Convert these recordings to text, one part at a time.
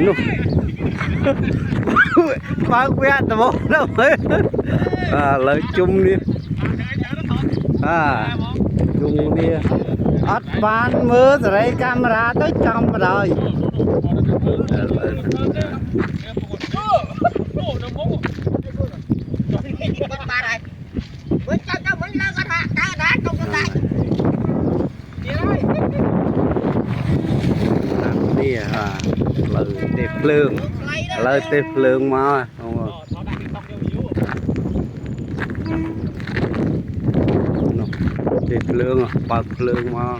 nụ ba que tao bố đâu mới lời chung đi chung đi ắt bán mưa rồi camera tới trăm rồi đi lời tép lương mà tép lương bạc lương mà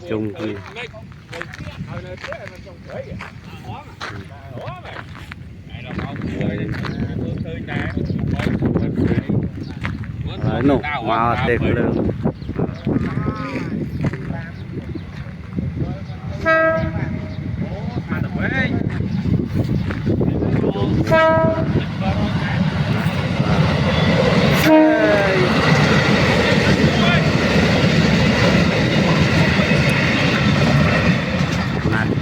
chung đi nụ mà tép lương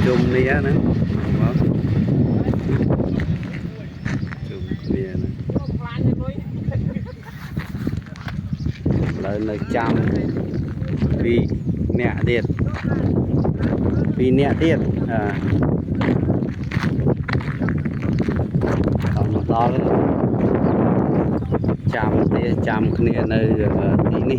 chung đi á nữa lời chăm vì nẹ điệt còn một đó chăm kia chăm kia nơi tí ní